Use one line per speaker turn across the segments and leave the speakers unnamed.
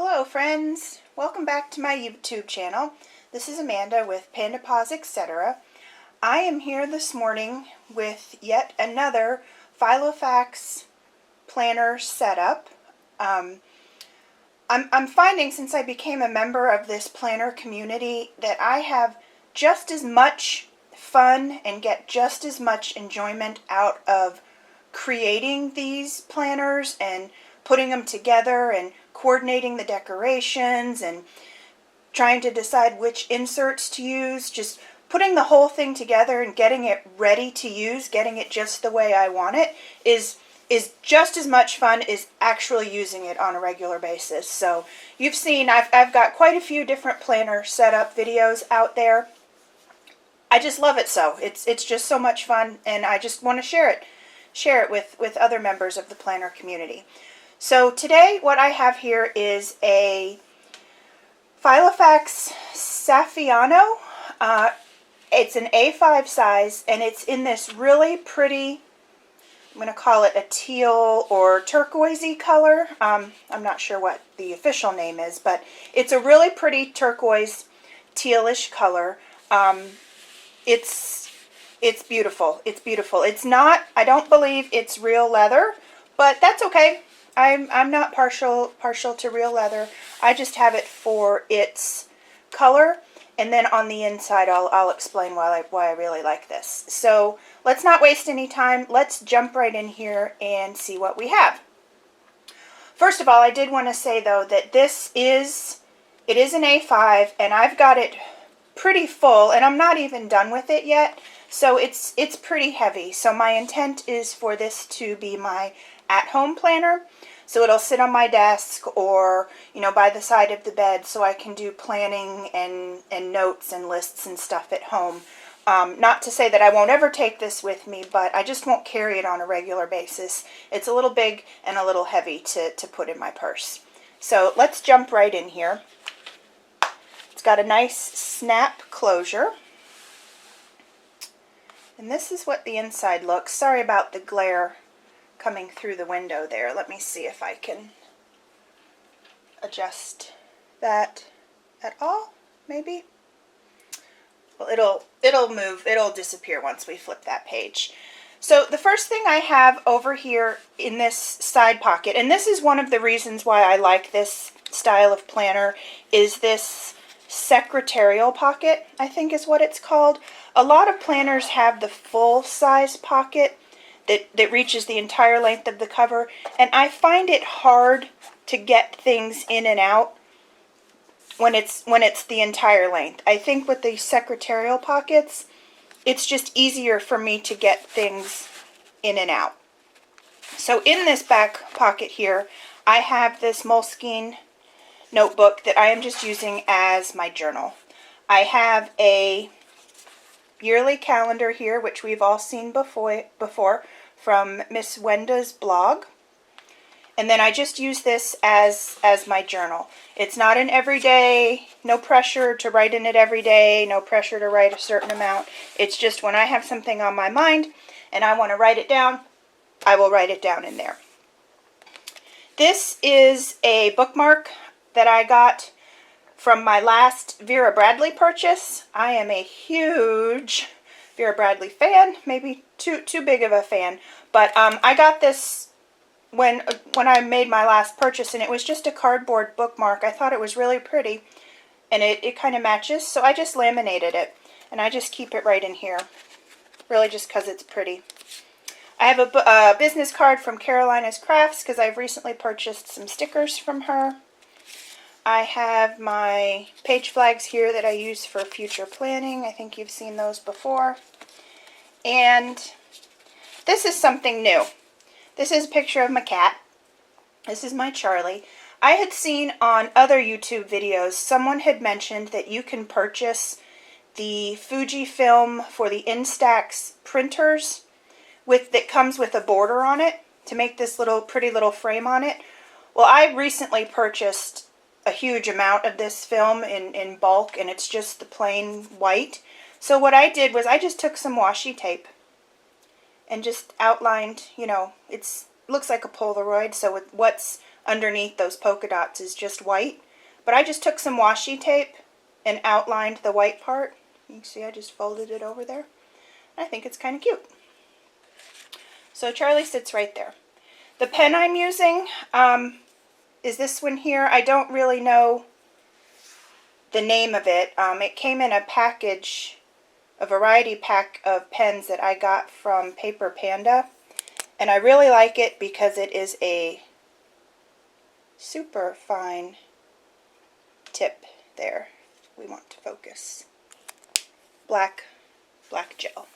Hello friends, welcome back to my YouTube channel. This is Amanda with Panda Paws, etc. I am here this morning with yet another Filofax planner setup. I'm finding since I became a member of this planner community that I have just as much fun and get just as much enjoyment out of creating these planners and putting them together and coordinating the decorations and trying to decide which inserts to use. Just putting the whole thing together and getting it ready to use, getting it just the way I want it, is just as much fun as actually using it on a regular basis. So you've seen I've got quite a few different planner setup videos out there. I just love it so. It's just so much fun, and I just want to share it with other members of the planner community. So today what I have here is a Filofax Saffiano. It's an A5 size, and it's in this really pretty, I'm going to call it a teal or turquoisey color. I'm not sure what the official name is, but it's a really pretty turquoise tealish color. It's beautiful. It's beautiful. It's not, I don't believe it's real leather, but that's okay. I'm not partial to real leather. I just have it for its color, and then on the inside I'll explain why I really like this. So let's not waste any time. Let's jump right in here and see what we have. First of all, I did want to say though that it is an A5, and I've got it pretty full, and I'm not even done with it yet. So it's pretty heavy. So my intent is for this to be my at-home planner. So it'll sit on my desk or, you know, by the side of the bed, so I can do planning and notes and lists and stuff at home. Not to say that I won't ever take this with me, but I just won't carry it on a regular basis. It's a little big and a little heavy to put in my purse. So let's jump right in here. It's got a nice snap closure. And this is what the inside looks. Sorry about the glare coming through the window there. Let me see if I can adjust that at all, maybe. Well, it'll move, it'll disappear once we flip that page. So the first thing I have over here in this side pocket, and this is one of the reasons why I like this style of planner, is this secretarial pocket, I think is what it's called. A lot of planners have the full size pocket that reaches the entire length of the cover, and I find it hard to get things in and out when it's the entire length. I think with the secretarial pockets, it's just easier for me to get things in and out. So in this back pocket here, I have this Moleskine notebook that I am just using as my journal. I have a yearly calendar here, which we've all seen before from Miss Wenda's blog. And then I just use this as my journal. It's not an everyday, no pressure to write in it every day, no pressure to write a certain amount. It's just when I have something on my mind and I want to write it down, I will write it down in there. This is a bookmark that I got from my last Vera Bradley purchase. I am a huge Vera Bradley fan, maybe too big of a fan, but I got this when I made my last purchase, and it was just a cardboard bookmark. I thought it was really pretty, and it kind of matches, so I just laminated it, and I just keep it right in here, really just because it's pretty. I have a business card from Carolina's Crafts because I've recently purchased some stickers from her. I have my page flags here that I use for future planning. I think you've seen those before. And this is something new. This is a picture of my cat. This is my Charlie. I had seen on other YouTube videos, someone had mentioned that you can purchase the Fujifilm for the Instax printers that comes with a border on it to make this pretty little frame on it. Well, I recently purchased a huge amount of this film in bulk, and it's just the plain white. So what I did was I just took some washi tape and just outlined, you know, it looks like a Polaroid, so what's underneath those polka dots is just white. But I just took some washi tape and outlined the white part. You can see I just folded it over there. I think it's kind of cute. So Charlie sits right there. The pen I'm using is this one here. I don't really know the name of it. It came in a package, a variety pack of pens that I got from Paper Panda. And I really like it because it is a super fine tip there. We want to focus. Black gel.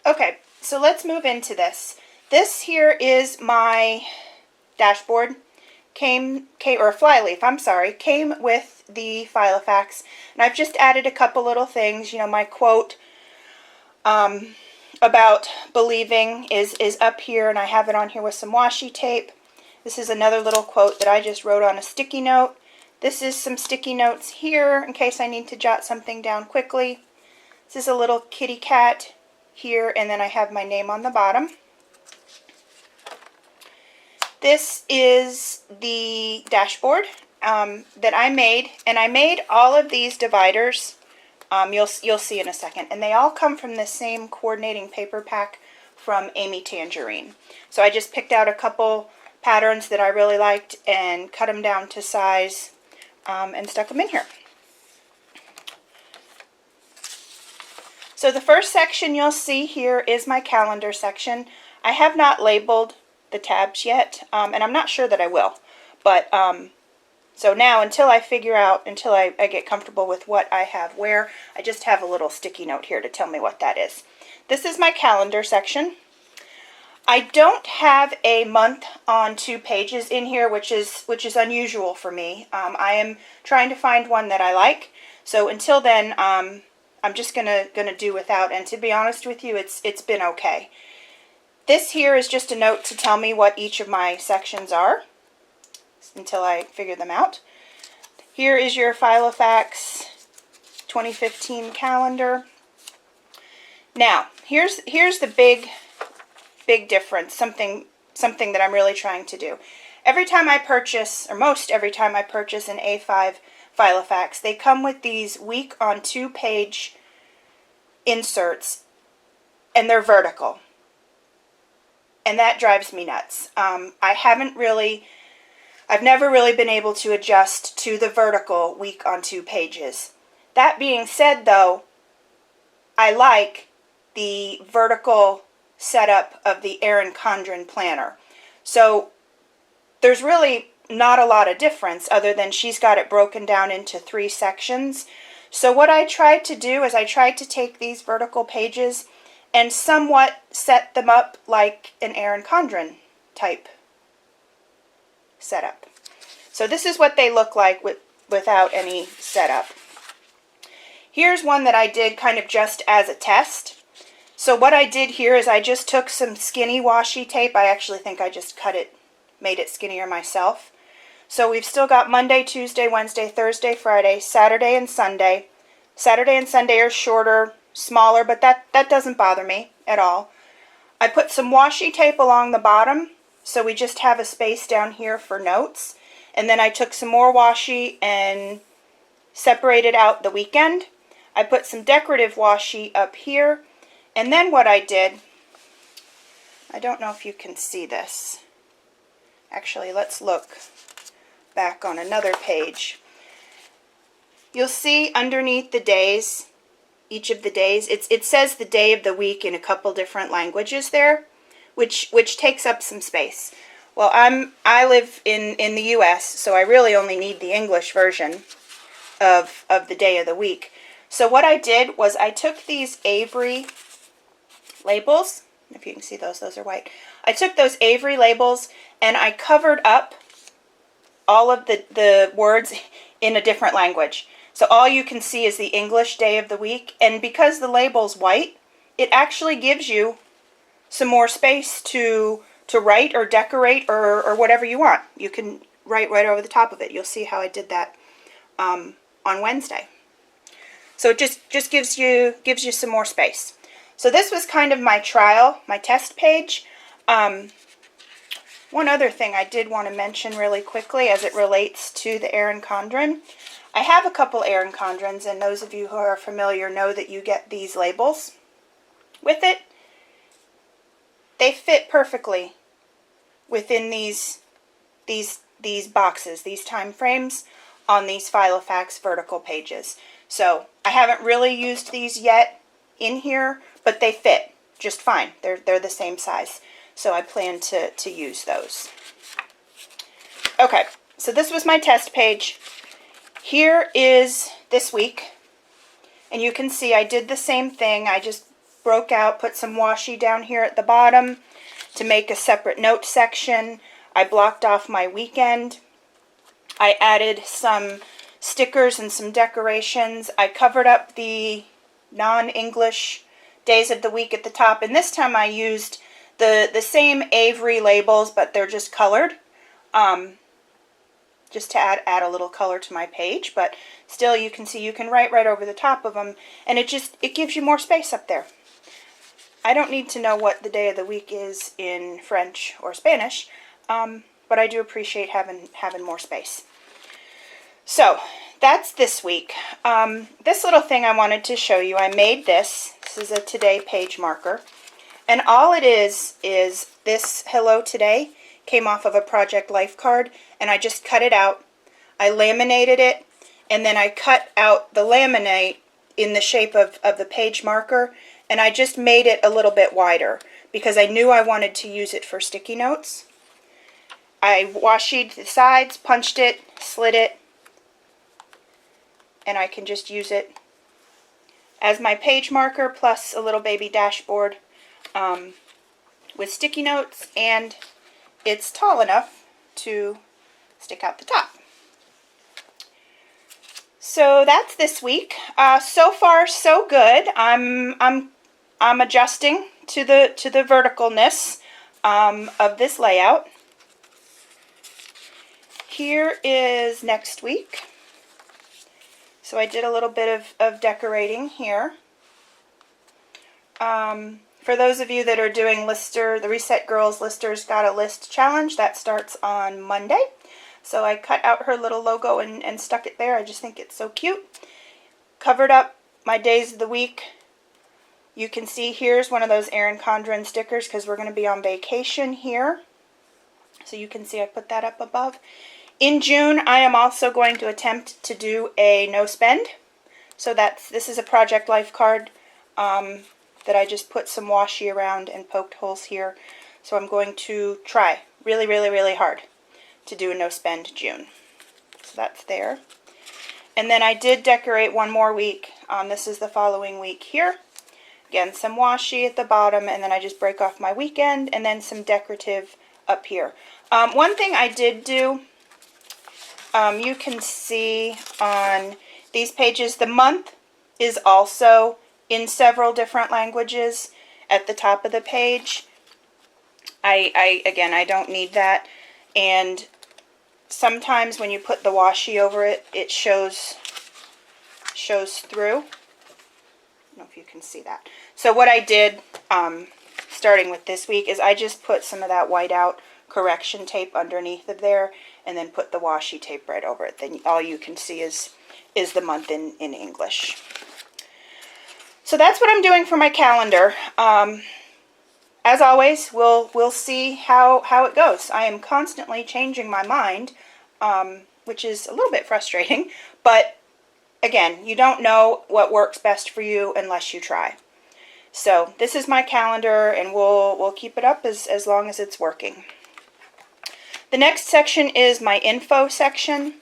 Okay, so let's move into this. This here is my dashboard. Or flyleaf, I'm sorry, came with the Filofax. And I've just added a couple little things. You know, my quote about believing is up here, and I have it on here with some washi tape. This is another little quote that I just wrote on a sticky note. This is some sticky notes here in case I need to jot something down quickly. This is a little kitty cat here, and then I have my name on the bottom. This is the dashboard that I made, and I made all of these dividers. You'll see in a second, and they all come from the same coordinating paper pack from Amy Tangerine. So I just picked out a couple patterns that I really liked and cut them down to size and stuck them in here. So the first section you'll see here is my calendar section. I have not labeled the tabs yet, and I'm not sure that I will. But so now, until I get comfortable with what I have where, I just have a little sticky note here to tell me what that is. This is my calendar section. I don't have a month on 2 pages in here, which is unusual for me. I am trying to find one that I like. So until then, I'm just gonna do without. And to be honest with you, it's been okay. This here is just a note to tell me what each of my sections are until I figure them out. Here is your Filofax 2015 calendar. Now, here's the big difference, something that I'm really trying to do. Every time I purchase, or most every time I purchase an A5 Filofax, they come with these week on 2 page inserts, and they're vertical. And that drives me nuts. I've never really been able to adjust to the vertical week on 2 pages. That being said, though, I like the vertical setup of the Erin Condren planner. So there's really not a lot of difference other than she's got it broken down into 3 sections. So what I tried to do is I tried to take these vertical pages and somewhat set them up like an Erin Condren type setup. So this is what they look like without any setup. Here's one that I did kind of just as a test. So what I did here is I just took some skinny washi tape. I actually think I just made it skinnier myself. So we've still got Monday, Tuesday, Wednesday, Thursday, Friday, Saturday, and Sunday. Saturday and Sunday are shorter, smaller, but that doesn't bother me at all. I put some washi tape along the bottom, so we just have a space down here for notes. And then I took some more washi and separated out the weekend. I put some decorative washi up here. And then what I did, I don't know if you can see this. Actually, let's look back on another page. You'll see underneath the days, each of the days, it says the day of the week in a couple different languages there, which takes up some space. Well, I live in the U.S., so I really only need the English version of the day of the week. So what I did was I took these Avery labels, if you can see those are white. I took those Avery labels and I covered up all of the words in a different language. So all you can see is the English day of the week, and because the label's white, it actually gives you some more space to write or decorate or whatever you want. You can write right over the top of it. You'll see how I did that on Wednesday. So it just gives you some more space. So this was kind of my trial, my test page. One other thing I did want to mention really quickly as it relates to the Erin Condren. I have a couple Erin Condrens, and those of you who are familiar know that you get these labels with it. They fit perfectly within these boxes, these time frames on these Filofax vertical pages. So I haven't really used these yet in here, but they fit just fine. They're the same size. So I plan to use those. Okay, so this was my test page. Here is this week. And you can see I did the same thing. I just broke out, put some washi down here at the bottom to make a separate note section. I blocked off my weekend. I added some stickers and some decorations. I covered up the non-English days of the week at the top, and this time I used the same Avery labels, but they're just colored, just to add a little color to my page. But still, you can see you can write right over the top of them, and it gives you more space up there. I don't need to know what the day of the week is in French or Spanish, but I do appreciate having more space. So that's this week. This little thing I wanted to show you, I made this. This is a Today page marker. And all it is this Hello Today came off of a Project Life card, and I just cut it out. I laminated it, and then I cut out the laminate in the shape of the page marker, and I just made it a little bit wider because I knew I wanted to use it for sticky notes. I washied the sides, punched it, slid it, and I can just use it as my page marker plus a little baby dashboard with sticky notes, and it's tall enough to stick out the top. So that's this week. So far, so good. I'm adjusting to the verticalness of this layout. Here is next week. So I did a little bit of decorating here. For those of you that are doing the Reset Girls Listers Got a List challenge, that starts on Monday. So I cut out her little logo and stuck it there. I just think it's so cute. Covered up my days of the week. You can see here's one of those Erin Condren stickers because we're going to be on vacation here. So you can see I put that up above. In June, I am also going to attempt to do a no spend. So this is a Project Life card that I just put some washi around and poked holes here. So I'm going to try really, really, really hard to do a no spend June. So that's there. And then I did decorate one more week. This is the following week here. Again, some washi at the bottom, and then I just break off my weekend, and then some decorative up here. One thing I did do, you can see on these pages, the month is also in several different languages at the top of the page. Again, I don't need that. And sometimes when you put the washi over it, it shows through. I don't know if you can see that. So what I did, starting with this week, is I just put some of that whiteout correction tape underneath of there, and then put the washi tape right over it. Then all you can see is the month in English. So that's what I'm doing for my calendar. As always, we'll see how it goes. I am constantly changing my mind, which is a little bit frustrating, but again, you don't know what works best for you unless you try. So this is my calendar, and we'll keep it up as long as it's working. The next section is my info section.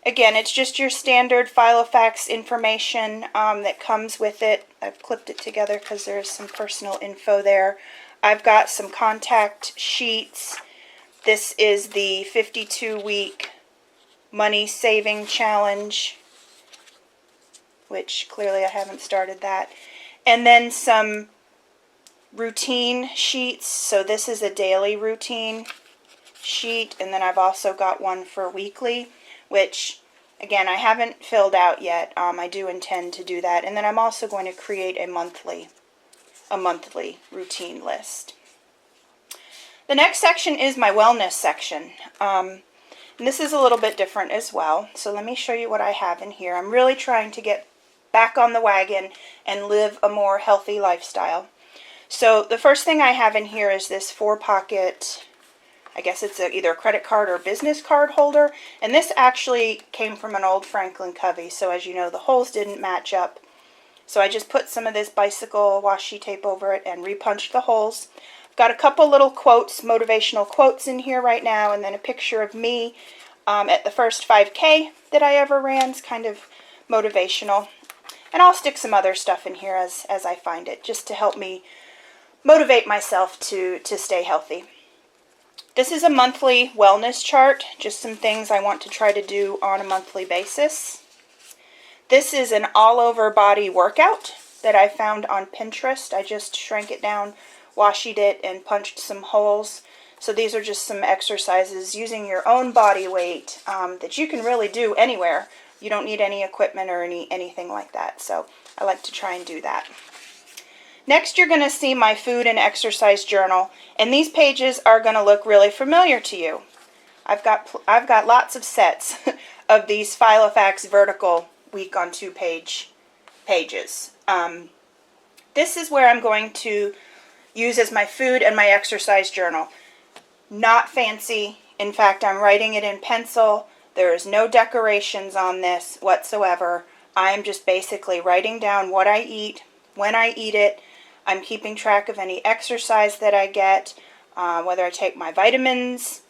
Again, it's just your standard Filofax information that comes with it. I've clipped it together because there's some personal info there. I've got some contact sheets. This is the 52-week money saving challenge, which clearly I haven't started that. And then some routine sheets. So this is a daily routine sheet, and then I've also got one for weekly, which again I haven't filled out yet. I do intend to do that, and then I'm also going to create a monthly routine list. The next section is my wellness section. And this is a little bit different as well. So let me show you what I have in here. I'm really trying to get back on the wagon and live a more healthy lifestyle. So the first thing I have in here is this 4-pocket, I guess it's either a credit card or business card holder. And this actually came from an old Franklin Covey. So as you know, the holes didn't match up. So I just put some of this bicycle washi tape over it and repunched the holes. I've got a couple little quotes, motivational quotes in here right now, and then a picture of me at the first 5K that I ever ran. It's kind of motivational. And I'll stick some other stuff in here as I find it, just to help me motivate myself to stay healthy. This is a monthly wellness chart, just some things I want to try to do on a monthly basis. This is an all-over body workout that I found on Pinterest. I just shrank it down, washied it, and punched some holes. So these are just some exercises using your own body weight that you can really do anywhere. You don't need any equipment or anything like that. So I like to try and do that. Next, you're going to see my food and exercise journal, and these pages are going to look really familiar to you. I've got lots of sets of these Filofax vertical week on 2 pages. This is where I'm going to use as my food and my exercise journal. Not fancy. In fact, I'm writing it in pencil. There is no decorations on this whatsoever. I am just basically writing down what I eat, when I eat it. I'm keeping track of any exercise that I get, whether I take my vitamins.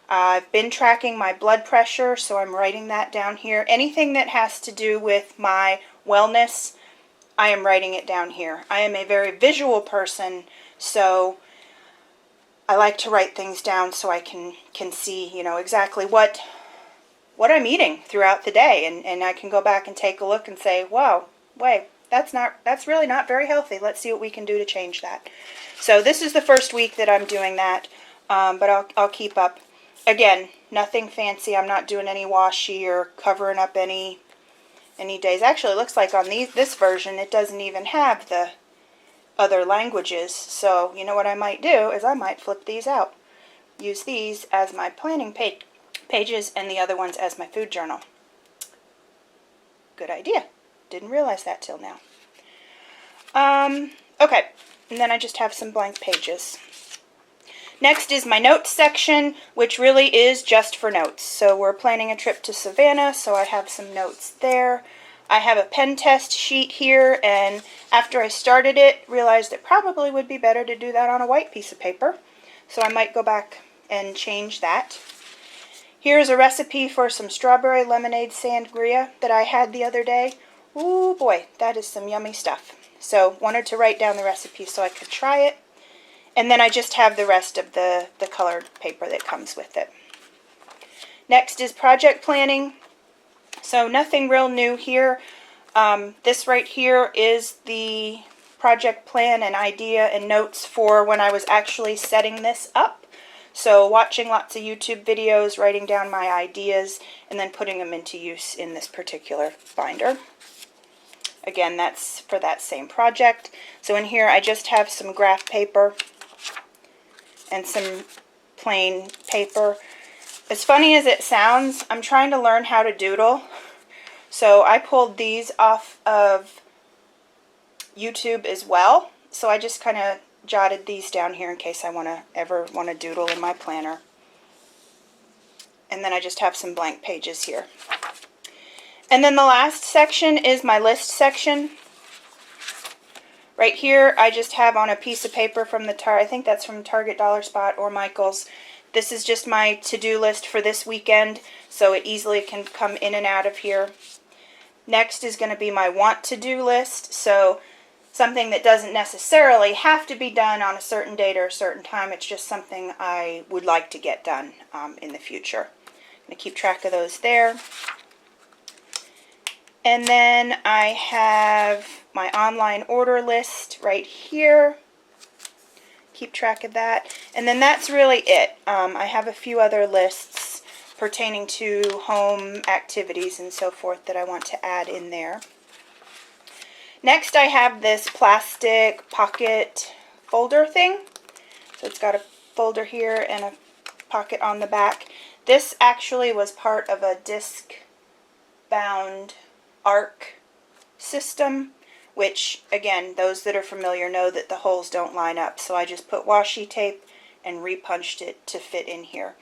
I've been tracking my blood pressure, so I'm writing that down here. Anything that has to do with my wellness, I am writing it down here. I am a very visual person, so I like to write things down so I can see, you know, exactly what I'm eating throughout the day, and I can go back and take a look and say, wow, wait, that's really not very healthy. Let's see what we can do to change that. So this is the first week that I'm doing that, but I'll keep up. Again, nothing fancy. I'm not doing any washi or covering up any days. Actually, it looks like on this version it doesn't even have the other languages. So you know what I might do is I might flip these out. Use these as my planning pages and the other ones as my food journal. Good idea. Didn't realize that till now. Okay, and then I just have some blank pages. Next is my notes section, which really is just for notes. So we're planning a trip to Savannah, so I have some notes there. I have a pen test sheet here, and after I started it, realized it probably would be better to do that on a white piece of paper. So I might go back and change that. Here's a recipe for some strawberry lemonade sangria that I had the other day. Ooh boy, that is some yummy stuff. So wanted to write down the recipe so I could try it. And then I just have the rest of the colored paper that comes with it. Next is project planning. So nothing real new here. This right here is the project plan and idea and notes for when I was actually setting this up. So watching lots of YouTube videos, writing down my ideas, and then putting them into use in this particular binder. Again, that's for that same project. So in here I just have some graph paper and some plain paper. As funny as it sounds, I'm trying to learn how to doodle. So I pulled these off of YouTube as well. So I just kind of jotted these down here in case I ever want to doodle in my planner. And then I just have some blank pages here. And then the last section is my list section. Right here, I just have on a piece of paper from I think that's from Target, Dollar Spot, or Michael's. This is just my to-do list for this weekend, so it easily can come in and out of here. Next is going to be my want to-do list, so something that doesn't necessarily have to be done on a certain date or a certain time. It's just something I would like to get done in the future. I'm going to keep track of those there. And then I have my online order list right here. Keep track of that. And then that's really it. I have a few other lists pertaining to home activities and so forth that I want to add in there. Next I have this plastic pocket folder thing. So it's got folder here and a pocket on the back. This actually was part of a disc bound arc system, which again, those that are familiar know that the holes don't line up, so I just put washi tape and repunched it to fit in here.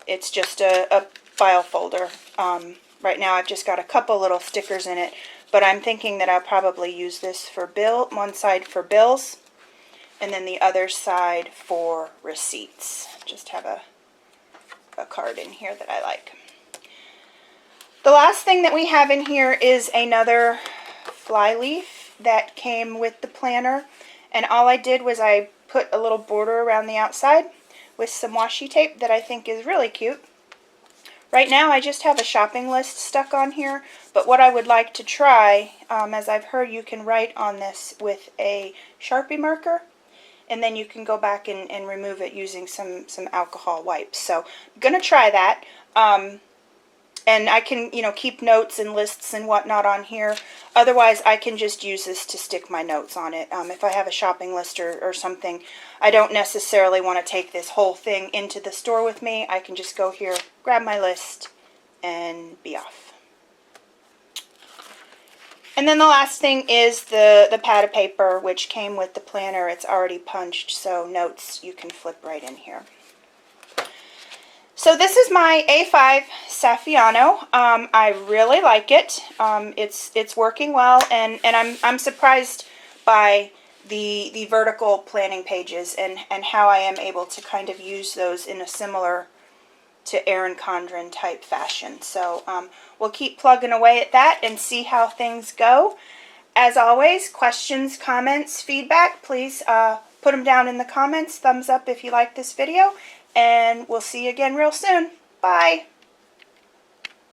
It's just a file folder. Right now I've just got a couple little stickers in it, but I'm thinking that I'll probably use this for one side for bills and then the other side for receipts. Just have a card in here that I like. The last thing that we have in here is another fly leaf that came with the planner, and all I did was I put a little border around the outside with some washi tape that I think is really cute. Right now I just have a shopping list stuck on here, but what I would like to try, as I've heard you can write on this with a Sharpie marker, and then you can go back and remove it using some alcohol wipes. So I'm going to try that. And I can, keep notes and lists and whatnot on here. Otherwise, I can just use this to stick my notes on it. If I have a shopping list or something, I don't necessarily want to take this whole thing into the store with me. I can just go here, grab my list, and be off. And then the last thing is the pad of paper, which came with the planner. It's already punched, so notes you can flip right in here. So this is my A5 Saffiano. I really like it. It's working well, and I'm surprised by the vertical planning pages and how I am able to kind of use those in a similar to Erin Condren type fashion. So we'll keep plugging away at that and see how things go. As always, questions, comments, feedback, please put them down in the comments. Thumbs up if you like this video. And we'll see you again real soon. Bye.